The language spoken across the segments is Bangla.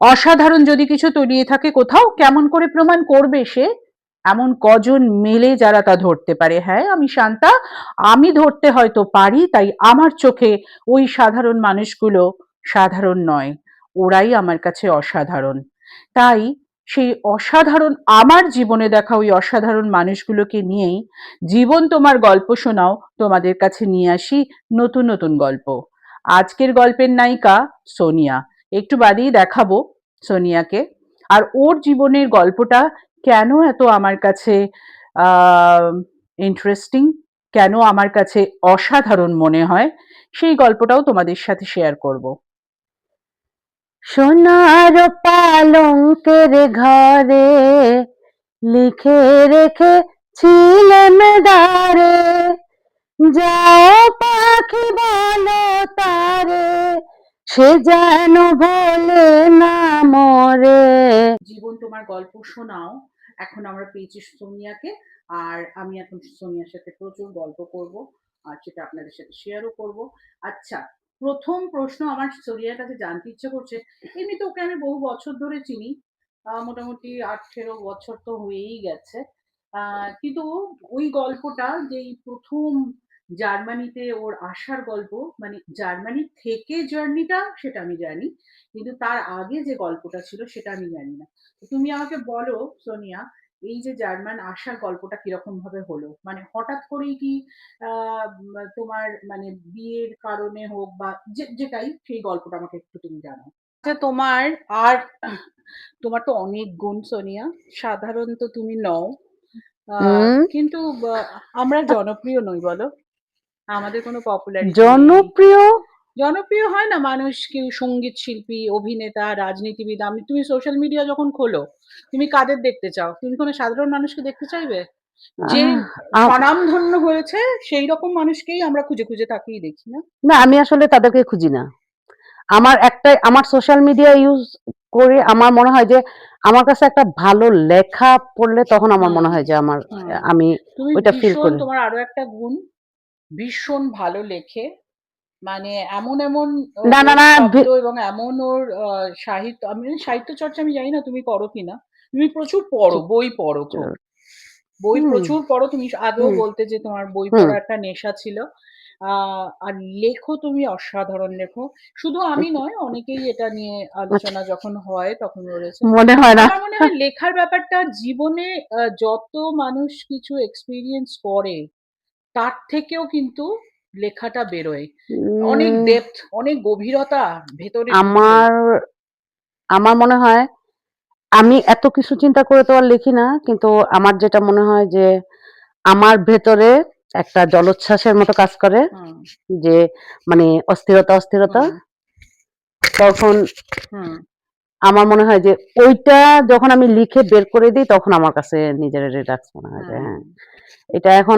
অসাধারণ যদি কিছু তৈরি থাকে কোথাও, কেমন করে প্রমাণ করবে সে? এমন কজন মেলে যারা তা ধরতে পারে? হ্যাঁ, আমি শান্তা, আমি ধরতে হয়তো পারি, তাই আমার চোখে ওই সাধারণ মানুষগুলো সাধারণ নয়, ওরাই আমার কাছে অসাধারণ। তাই সেই অসাধারণ, আমার জীবনে দেখা ওই অসাধারণ মানুষগুলোকে নিয়েই জীবন তোমার গল্প শোনাও তোমাদের কাছে নিয়ে আসি নতুন নতুন গল্প। আজকের গল্পের নায়িকা সোনিয়া, একটু বাদেই দেখাবো সোনিয়াকে। আর ওর জীবনের গল্পটা কেন এত আমার কাছে ইন্টারেস্টিং, কেন আমার কাছে অসাধারণ মনে হয়, সেই গল্পটাও তোমাদের সাথে শেয়ার করব। সোনার পালঙ্কের ঘরে লিখে রেখেছিলেন দ্বারে, যাও পাখি বলো তারে, সে যেন ভোলে না মরে। জীবন তোমার গল্প শোনাও, এখন আমরা পেয়েছি সোনিয়াকে। আর আমি এখন সোনিয়ার সাথে প্রচুর গল্প করব, আর সেটা আপনাদের সাথে শেয়ারও করব। আচ্ছা, প্রথম প্রশ্ন আমার সোনিয়ার কাছে জানতে ইচ্ছে করছে। এমনি তো ওকে আমি বহু বছর ধরে চিনি, মোটামুটি 18 বছর তো হয়েই গেছে। কিন্তু ওই গল্পটা, যেই প্রথম জার্মানিতে ওর আসার গল্প, মানে জার্মানি থেকে জার্নিটা সেটা আমি জানি, কিন্তু তার আগে যে গল্পটা ছিল সেটা আমি জানি না। তুমি আমাকে বলো সোনিয়া, এই যে জার্মান আসার গল্পটা কিরকম ভাবে হলো? মানে হঠাৎ করেই কি তোমার মানে বিয়ের কারণে হোক বা যেটাই, সেই গল্পটা আমাকে একটু তুমি জানাও। আচ্ছা, তোমার আর তোমার তো অনেক গুণ সোনিয়া, সাধারণ তো তুমি নও। হুম। কিন্তু আমরা জনপ্রিয় নই বলো, আমাদের কোনো পপুলারিটি নেই। জনপ্রিয়? জনপ্রিয় হয় না মানুষ, কেউ সঙ্গীত শিল্পী, অভিনেতা, রাজনীতিবিদ। তুমি সোশ্যাল মিডিয়া যখন খোলো, তুমি কাদের দেখতে চাও? তুমি কোনো সাধারণ মানুষকে দেখতে চাইবে? যে আহ, স্বনামধন্য হয়েছে সেই রকম মানুষকেই আমরা খুঁজে খুঁজে তাকিয়ে দেখি না? না, আমি আসলে তাদেরকে খুঁজি না। আমার একটাই, আমার সোশ্যাল মিডিয়া ইউজ করে আমার মনে হয় যে আমার কাছে একটা ভালো লেখা পড়লে তখন আমার হুম, মনে হয় যে আমার, হুম। আমি তুমি ওইটা ফিল ভীষণ, করি। তোমার আরো একটা গুণ, ভীষণ ভালো লেখে। মানে এমন এমন না না ওর না, শব্দ এবং এমন ওর সাহিত্য, আমি সাহিত্য চর্চা আমি জানি না তুমি করো কিনা। তুমি প্রচুর পড়ো, চুপ, বই পড়ো খুব, চুপ। বই হুম, প্রচুর পড়ো। তুমি আগেও হুম, বলতে যে তোমার বই হুম। পড়ার একটা নেশা ছিল। আর লেখো, তুমি অসাধারণ লেখো। শুধু আমি নয়, অনেকেই এটা নিয়ে আচ্ছা, আলোচনা যখন হয় তখন বলেছে। মনে হয় না। আমার মনে হয় লেখার ব্যাপারটা জীবনে, যত মানুষ কিছু এক্সপেরিয়েন্স করে তার থেকেও কিন্তু লেখাটা বেরোয়। অনেক উম, ডেপথ, অনেক গভীরতা ভেতরে ঢুকে। আমার আমার মনে হয় আমি এত কিছু চিন্তা করে তো আর লিখি না, কিন্তু আমার যেটা মনে হয় যে আমার ভেতরে একটা জলোচ্ছ্বাসের মতো কাজ করে, হুম, যে মানে অস্থিরতা অস্থিরতা, হুম, তখন হুম। আমার মনে হয় যে ওইটা যখন আমি লিখে বের করে দিই তখন আমার কাছে নিজের রিল্যাক্স মনে হয় যে হুম। হ্যাঁ, এটা এখন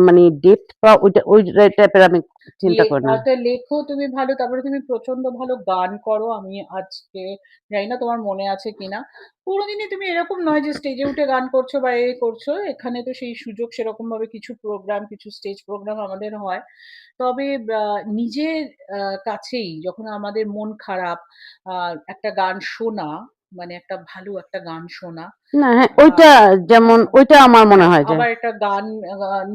মানে ডেপথ বা ওইটা ওই টাইপের আমি চিন্তা করি না। লেখো তুমি ভালো, তারপরে তুমি প্রচন্ড ভালো গান করো। আমি আজকে জানি না তোমার মনে আছে কিনা, কোনোদিনই তুমি এরকম নয় যে স্টেজে উঠে গান করছো বা এ করছো। এখানে তো সেই সুযোগ সেরকম ভাবে, কিছু প্রোগ্রাম, কিছু স্টেজ প্রোগ্রাম আমাদের হয়। তবে নিজের কাছেই যখন আমাদের মন খারাপ, একটা গান শোনা, মানে একটা ভালো একটা গান শোনা, না, হ্যাঁ, আ ওইটা যেমন হ্যাঁ, ওইটা আমার মনে হ্যাঁ, হয় যে আবার একটা গান,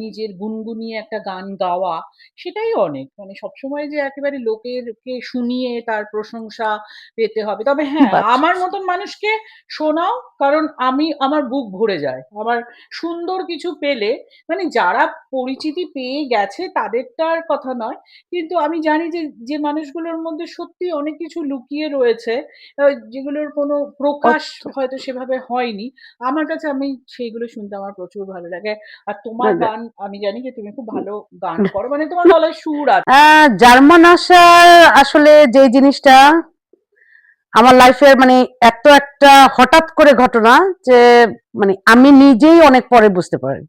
নিজের গুনগুনিয়ে একটা গান গাওয়া, সেটাই অনেক। মানে সবসময় যে একেবারে লোকেরকে শুনিয়ে তার প্রশংসা পেতে হবে। তবে হ্যাঁ, বাচ আমার মতন মানুষকে শোনাও, কারণ আমার বুক ভরে যায়। আমার সুন্দর কিছু পেলে, মানে যারা পরিচিতি পেয়ে গেছে তাদেরটার কথা নয়। কিন্তু আমি জানি যে, যে মানুষগুলোর মধ্যে সত্যিই অনেক কিছু লুকিয়ে রয়েছে, যেগুলোর কোনো প্রকাশ হয়তো সেভাবে হয়নি। আমার কাছে, আমি সেইগুলো শুনতে আমার প্রচুর ভালো লাগে। আর তোমার গান, আমি জানি যে তুমি খুব ভালো গান করো। মানে তোমার গলায় সুর আছে। জার্মান আসার আসলে যে জিনিসটা আমার লাইফের মানে এত একটা হঠাৎ করে ঘটনা, যে মানে আমি নিজেই অনেক পরে বুঝতে পারি।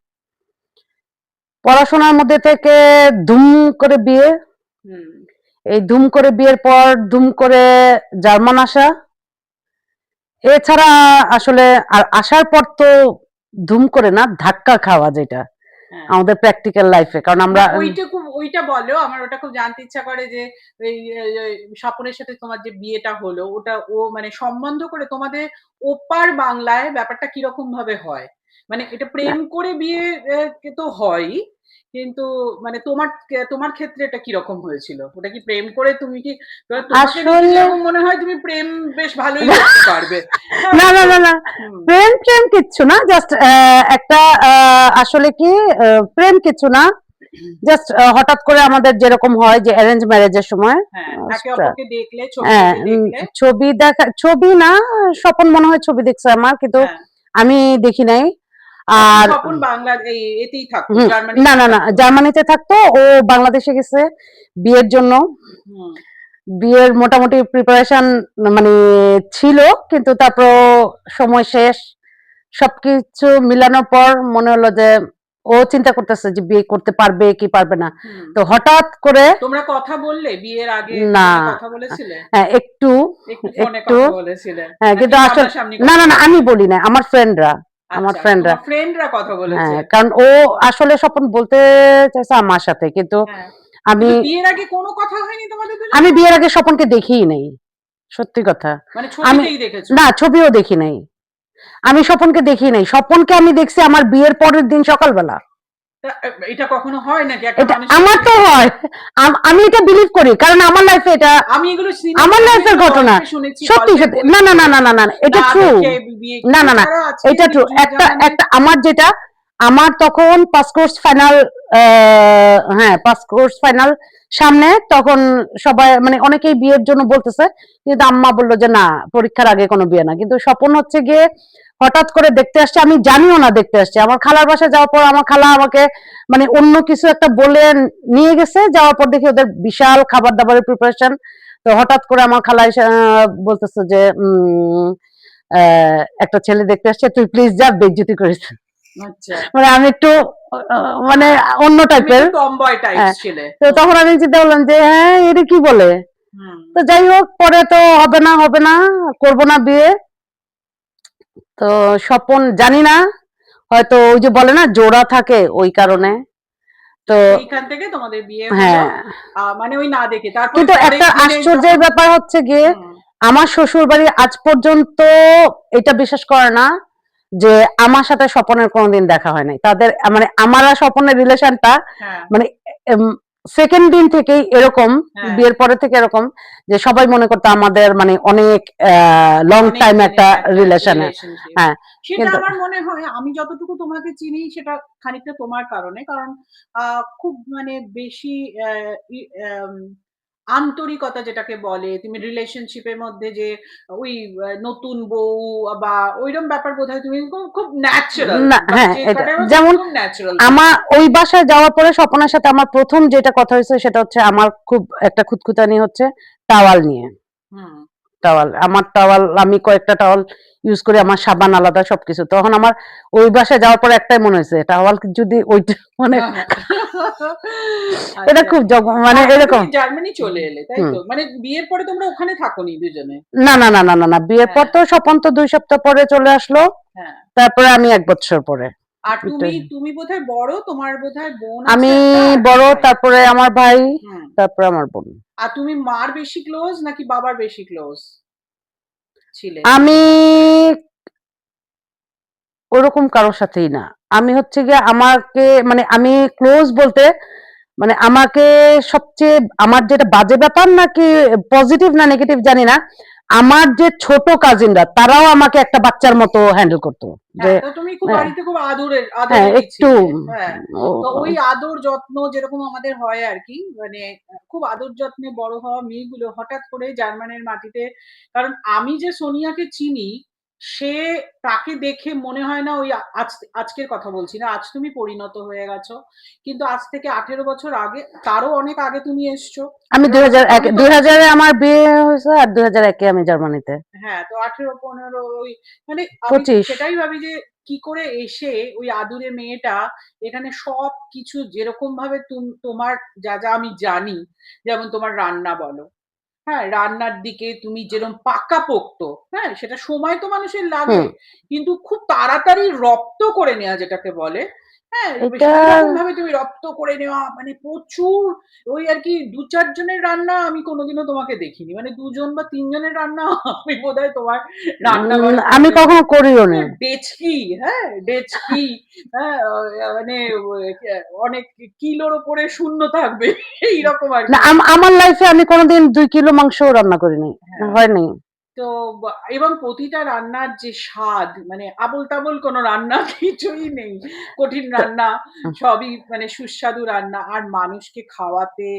পড়াশোনার মধ্যে থেকে ধুম করে বিয়ে, হুম, এই ধুম করে বিয়ের পর ধুম করে জার্মান আসা, এছাড়া আসলে আর আসার পর তো ধুম করে না, ধাক্কা খাওয়া যেটা হ্যাঁ। আমাদের প্র্যাকটিক্যাল লাইফে, কারণ না, আমরা ওইটা বলো, আমার ওটা খুব জানতে ইচ্ছা করে যে এই স্বপনের সাথে তোমার যে বিয়েটা হলো ওটা ও মানে সম্বন্ধ করে তোমাদের ওপার বাংলায় ব্যাপারটা কিরকম ভাবে হয়, মানে এটা প্রেম করে বিয়ে তো হয়ই, কিন্তু মানে তোমার ক্ষেত্রে এটা কিরকম হয়েছিল, ওটা কি প্রেম করে তুমি কি তোমাকে দেখে আসলে যেরকম মনে হয় তুমি প্রেম বেশ ভালোই করতে পারবে, হ্যাঁ না না তো না না হুম প্রেম প্রেম কিচ্ছু না, জাস্ট একটা আসলে কি প্রেম কিছু না, জাস্ট হঠাৎ করে আমাদের যেরকম হয় যে অ্যারেঞ্জ ম্যারেজের সময় হ্যাঁ একে আহ, অপরকে দেখলে ছবি হ্যাঁ টবি দেখলে, ছবি দেখা, ছবি না, স্বপন মনে হয় ছবি দেখছে আমার, কিন্তু হ্যাঁ আমি দেখি নাই। তখন আর স্বপন বাংলা এতেই থাকতো, হুম, না জার্মানিতেই না না থাকতো। জার্মানিতে থাকতো, ও বাংলাদেশে গেছে বিয়ের জন্য। হুম বিয়ের মোটামুটি প্রিপারেশন মানে ছিল, কিন্তু তারপর সময় শেষ, সবকিছু মিলানোর পর মনে হলো যে ও চিন্তা করতেছে যে বিয়ে করতে পারবে কি পারবে না। হুম তো হঠাৎ করে তোমরা কথা বললে বিয়ের আগে না, দুজনে কথা বলেছিলে, হ্যাঁ একটু একটু ফোনে একটু কথা বলেছিলে হ্যাঁ, নাকি কিন্তু আসলে সামনাসামনি না কথা না না আমি বলেছিলে? বলি না, আমার ফ্রেন্ডরা, আমার আচ্ছা ফ্রেন্ডরা তোমার ফ্রেন্ডরা কথা বলেছে, হ্যাঁ, কারণ ও আসলে স্বপন বলতে চাইছে আমার সাথে, কিন্তু হ্যাঁ আমি কিন্তু বিয়ের আগে কোনো কথা হয়নি তোমাদের আমি দুজনের বিয়ের মধ্যে, আগে স্বপনকে দেখিই নাই, সত্যি কথা। মানে আমি ছবিতেই দেখেছো? না ছবিও দেখি নাই, আমি স্বপনকে দেখি নাই, স্বপনকে আমি দেখছি আমার বিয়ের পরের দিন সকালবেলা। এটা কখনো হয় নাকি একটা এটা মানুষের আমার তো ক্ষেত্রে? হয়, আমি এটা বিলিভ করি, কারণ আমার লাইফে এটা আমি এগুলো সিনেমা আমার দেখে লাইফের এগুলো ঘটনা, গল্পে শুনেছি, সত্যি গল্পের সত্যি, বই না না না পড়ে, না না না এটা না ট্রু, দেখে বিয়ে, না কিন্তু না না যারা আজকের এটা ট্রু। যুগ একটা জামানায়, একটা আমার যেটা, আমার তখন পাস কোর্স ফাইনাল, হ্যাঁ পাস কোর্স ফাইনাল সামনে, তখন সবাই মানে অনেকেই বিয়ের জন্য বলতেছে, কিন্তু আম্মা বললো যে না, পরীক্ষার আগে কোনো বিয়ে না। কিন্তু স্বপন হচ্ছে গিয়ে হঠাৎ করে দেখতে আসছে, আমি জানিও না দেখতে আসছে, আমার খালার বাসায় যাওয়ার পর আমার খালা আমাকে মানে অন্য কিছু একটা বলে নিয়ে গেছে, যাওয়ার পর দেখি ওদের বিশাল খাবার দাবারের প্রিপারেশন। তো হঠাৎ করে আমার খালা এসে বলতেছে যে একটা ছেলে দেখতে আসছে, তুই প্লিজ যা, বেইজ্জতি করিস। আচ্ছা মানে আমি একটু মানে অন্য তুমি টাইপের, একটু টমবয় টাইপস হ্যাঁ। ছিলে, তো তখন আমি চিন্তা করলাম যে হ্যাঁ এটা কি বলে। হুম তো যাই হোক, পরে তো হবে না হবে না, করবো না বিয়ে। তো স্বপন জানি না, হয়তো ওই যে বলে না জোড়া থাকে ওই হুম কারণে। তো সেইখান থেকে তোমাদের বিয়ে হলো, হ্যাঁ, মানে ওই না দেখে, তারপরে কিন্তু পরের একটা দিনে আশ্চর্যের যখন, ব্যাপার হচ্ছে গিয়ে, হুম আমার শ্বশুর বাড়ি আজ পর্যন্ত এটা বিশ্বাস করে না যে আমার সাথে স্বপনের কোনোদিন দেখা হয় নাই। তাদের মানে আমার আর স্বপনের রিলেশনটা হ্যাঁ মানে সেকেন্ড দিন থেকেই এরকম, হ্যাঁ বিয়ের পরে থেকে এরকম, যে সবাই মনে করতো আমাদের মানে অনেক লং অনেক টাইম একটা দিনের একটা রিলেশনে। রিলেশনশিপ, হ্যাঁ, সেটা কিন্তু আমার মনে হয় আমি যতটুকু তোমাকে চিনি সেটা খানিকটা তোমার কারণে, কারণ খুব মানে বেশি আন্তরিকতা যেটাকে বলে, তুমি রিলেশনশিপের মধ্যে যে ওই নতুন বউ বা ওইরকম ব্যাপার বোধহয় তুমি খুব খুব ন্যাচারাল, না মানে হ্যাঁ, যে এটা কটাই হোক যেমন খুব ন্যাচারাল আমার থাকে। ওই বাসায় যাওয়ার পরে স্বপনের সাথে আমার প্রথম যেটা কথা হয়েছে সেটা হচ্ছে আমার খুব একটা খুঁতখুঁতানি হচ্ছে টাওয়াল নিয়ে। হুম টাওয়াল, আমার টাওয়াল আমি কয়েকটা টাওয়াল ইউজ করি, আমার সাবান আলাদা সবকিছু। তখন আমার ওই বাসায় যাওয়ার পরে একটাই মনে হয়েছে, টাওয়াল যদি ওইটা মানে এটা আচ্ছা, খুব মানে তারপরে এরকম। তুমি জার্মানি চলে এলে তাই হুম, তো, মানে বিয়ের পরে তোমরা ওখানে থাকোনি দুজনে? না না না না না না বিয়ের পর হ্যাঁ তো স্বপন তো 2 সপ্তাহ পরে চলে আসলো, হ্যাঁ তারপরে আমি 1 বছর পরে। আর তুমি তুমি বোধহয় বড়, তোমার বোধহয় বোন আছে আমি একটা আর একটা বড়, ভাই, তারপরে আমার ভাই, হুম, তারপরে আমার বোন। আর তুমি মার বেশি ক্লোজ নাকি বাবার বেশি ক্লোজ ছিলে? আমি ওরকম কারোর সাথেই না, আমি হচ্ছে গিয়ে আমাকে মানে আমি ক্লোজ বলতে মানে আমাকে সবচেয়ে, আমার যেটা বাজে ব্যাপার নাকি পজিটিভ না নেগেটিভ জানি না, আমার যে ছোট কাজিনরা তারাও আমাকে একটা বাচ্চার মতো হ্যান্ডেল করতো, যে হ্যাঁ তো তুমি খুব হ্যাঁ বাড়িতে খুব হ্যাঁ, আদরেরই একটু ছিলে, হ্যাঁ। ও- তো ওই ও- আদর যত্ন যেরকম আমাদের হয় আর কি, মানে খুব আদর যত্নে বড় হওয়া মেয়েগুলো হঠাৎ করে জার্মানির মাটিতে, কারণ আমি যে সোনিয়াকে চিনি সে, তাকে দেখে মনে হয় না ওই আজকের কথা বলছি না, আজ তুমি পরিণত হয়ে গেছো, কিন্তু আজ থেকে 18 বছর আগে, তারও অনেক আগে তুমি এসছো, আমি 18 বছর 2001, তো আমি দুই তখন হাজারে ছিলাম, আমার বিয়ে হয়েছে, আর 2001 আমি জার্মানিতে। হ্যাঁ তো 18 15 ওই, মানে আমি 25। সেটাই ভাবি যে কি করে এসে ওই আদুরে মেয়েটা এখানে সব কিছু যেরকম ভাবে তোমার যা যা আমি জানি, যেমন তোমার রান্না বলো, হ্যাঁ রান্নার দিকে তুমি যেরকম পাকাপোক্ত, হ্যাঁ সেটা সময় তো মানুষের লাগে, হুম, কিন্তু খুব তাড়াতাড়ি রপ্ত করে নেওয়া যেটাকে বলে, হ্যাঁ, এটা সেইরকম ভাবে তুমি রপ্ত করে নেওয়া মানে প্রচুর ওই আরকি ২-৪ জনের রান্না আমি কোনোদিনও তোমাকে দেখিনি। মানে ২ জন বা ৩ জনের রান্না আমি বোধহয় তোমার রান্না ঘরে আমি কোনোদিন কখনো করিও নি। ডেচকি, হ্যাঁ? ডেচকি, হ্যাঁ? মানে অনেক কিলোর উপরে শূন্য থাকবে এইরকম না, আরকি। আমার লাইফে আমি কোনোদিন ২ কিলো মাংসও রান্না করিনি। হ্যাঁ। হয়নি। তো এবং প্রতিটা রান্নার যে স্বাদ মানে আবোল-তাবোল কোনো রান্না কিছুই নেই। কঠিন তো রান্না সবই মানে সুস্বাদু রান্না। আর মানুষকে খাওয়াতে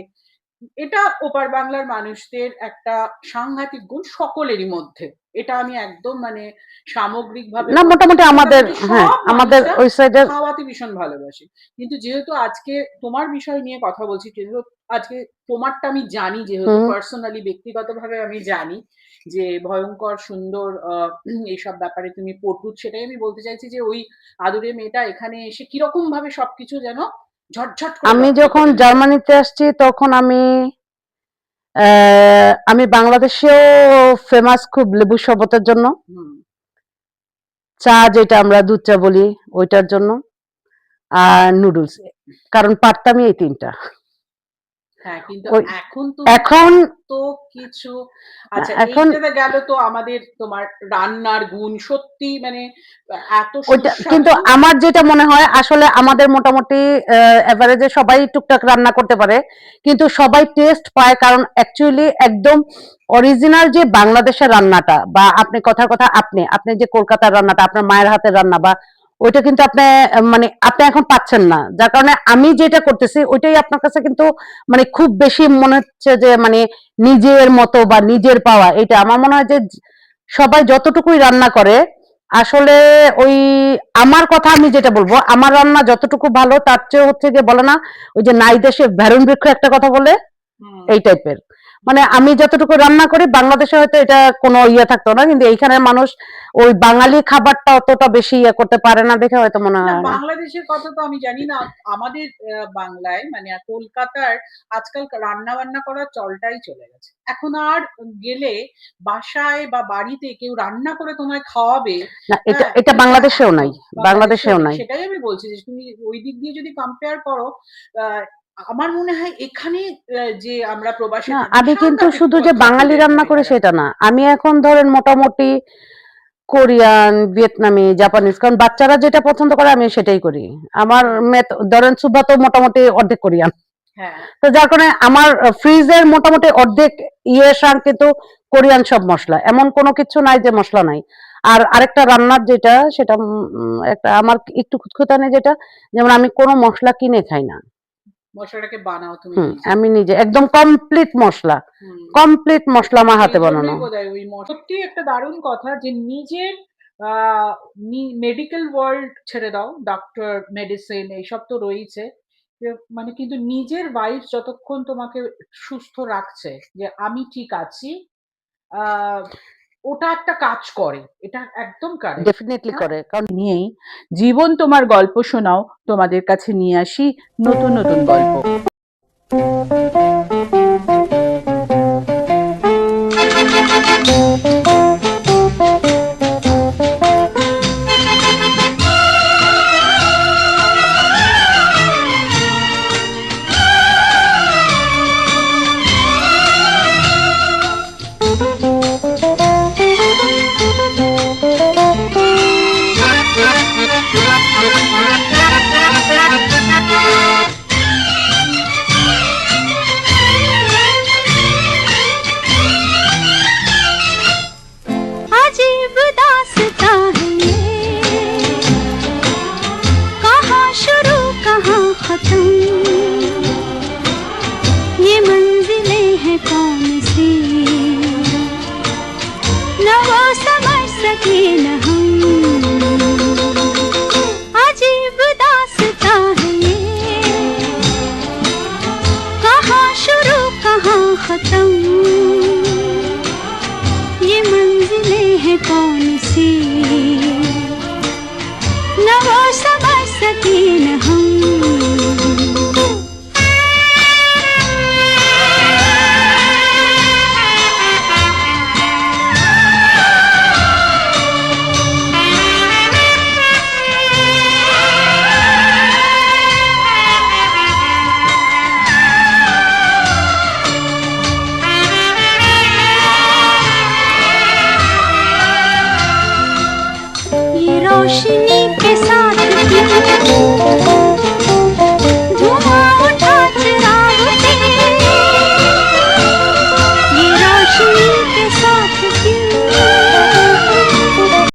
এটা ওপার বাংলার মানুষদের একটা সাংঘাতিক গুণ সকলেরই মধ্যে। এটা আমি একদম মানে সামগ্রিকভাবে না, বলছি যে মোটামুটি আমাদের, মোটামুটি হ্যাঁ, সব আমাদের মানুষরা ওই সাইডের খাওয়াতে ভীষণ ভালোবাসে। কিন্তু যেহেতু আজকে তোমার বিষয় নিয়ে কথা বলছি, যেহেতু আজকে তোমারটা আমি জানি যেহেতু হুম, পার্সোনালি ব্যক্তিগতভাবে আমি জানি যে ভয়ংকর সুন্দর এইসব ব্যাপারে তুমি পটু। সেটাই আমি বলতে চাইছি যে ওই আদুরে মেয়েটা এখানে এসে কিরকম ভাবে সবকিছু যেন ঝটঝট করে আমি রপ্ত যখন করে নিল। জার্মানিতে আসছি তখন আমি বাংলাদেশেও ফেমাস খুব লেবু শরবতের জন্য, হুম। চা যেটা আমরা দুধ চা বলি ওইটার জন্য, আর নুডলস। কারণ পারতামই এই ৩ টা। হ্যাঁ, কিন্তু ওই এখন তুমি এখন এত কিছু আচ্ছা এখন এইটাতে গেল তো আমাদের তোমার রান্নার গুণ সত্যি মানে এত ওইটা কিন্তু সুস্বাদু। আমার যেটা মনে হয় আসলে আমাদের মোটামুটি এভারেজে সবাই টুকটাক রান্না করতে পারে, কিন্তু সবাই টেস্ট পায় কারণ অ্যাকচুয়ালি একদম অরিজিনাল যে বাংলাদেশের রান্নাটা, বা আপনি কথার কথা আপনি যে কলকাতার রান্নাটা আপনার মায়ের হাতের রান্না, বা ওইটা কিন্তু আপনি মানে আপনি এখন পাচ্ছেন না, যার কারণে আমি যেটা করতেছি ওইটাই আপনার কাছে কিন্তু মানে খুব বেশি মনে হচ্ছে যে মানে নিজের মতো বা নিজের পাওয়া। এটা আমার মনে হয় যে সবাই যতটুকুই রান্না করে আসলে ওই, আমার কথা আমি যেটা বলবো, আমার রান্না যতটুকু ভালো তার চেয়ে হচ্ছে গিয়ে বলে না ওই যে নাই দেশে ভ্যারুন বৃক্ষ একটা কথা বলে, হুম, এই টাইপের। মানে হুম। আমি যতটুকু রান্না করি বাংলাদেশে হয়তো এটা কোনো ইয়ে থাকতো না, কিন্তু এইখানের মানুষ ওই বাঙালি খাবারটা অতটা বেশি ইয়ে করতে পারে না দেখে হয়তো মনে না হয় না। বাংলাদেশের কথা তো আমি জানি না। আমাদের বাংলায় মানে কলকাতার আজকাল রান্না-বান্না করার চলটাই চলে গেছে। এখন আর গেলে বাসায় বা বাড়িতে কেউ রান্না করে তোমায় খাওয়াবে, না, এটা হ্যাঁ? এটা এটা বাংলাদেশেও একদম নাই, বাংলাদেশেও বাংলাদেশেও নেই। নাই। সেটাই আমি বলছি যে তুমি ওই দিক দিয়ে যদি কম্পেয়ার করো, আ আমার মনে হয় এখানে যে আমরা প্রবাসে না, থাকি আমি কিন্তু সাংঘাতিক শুধু যে বাঙালি ভদ্রকুলের রান্না করি মহিলারা। সেটা না, আমি এখন ধরেন মোটামুটি কোরিয়ান, ভিয়েতনামি, জাপানিজ, কারণ বাচ্চারা যেটা পছন্দ করে আমি সেটাই করি। আমার হুম, ধরেন সুভা তো মোটামুটি অর্ধেক কোরিয়ান। হ্যাঁ। তো যার কারণে আমার ফ্রিজের মোটামুটি অর্ধেক সাং কিন্তু কোরিয়ান সব মসলা, এমন কোনো কিছু নাই যে মসলা নাই। আর আরেকটা রান্নার যেটা সেটা একটা আমার একটু খুঁতখুঁতানি যেটা, যেমন আমি কোনো মসলা কিনে খাই না। মসলাটাকে বানাও তুমি নিজে। আমি নিজে একদম কমপ্লিট মসলা, হুম। কমপ্লিট মসলা আমার হাতে বানানো। এইজন্যই বোধহয় ওই সত্যিই একটা দারুণ কথা যে নিজের আ মেডিকেল ওয়ার্ল্ড ছেড়ে দাও। ডক্টর, মেডিসিন এইসব তো রয়েইছে। মানে কিন্তু নিজের ওয়াইফ যতক্ষণ তোমাকে সুস্থ রাখছে যে আমি ঠিক আছি, আ ওটা একটা কাজ করে। এটা একদম কারেক্ট। ডেফিনেটলি হ্যাঁ? করে, কারণ নিয়েই জীবন তোমার গল্প শোনাও তোমাদের কাছে নিয়ে আসি নতুন, নতুন গল্প। अजीब दास्तां है ये, कहाँ शुरू कहाँ खत्म, ये मंजिलें हैं कौन सी, न वो समझ सके न हम। अजीब दास्तां है ये, कहाँ शुरू कहाँ खत्म, ये मंजिलें हैं कौन सी, न वो समझ सके न हम। रोशनी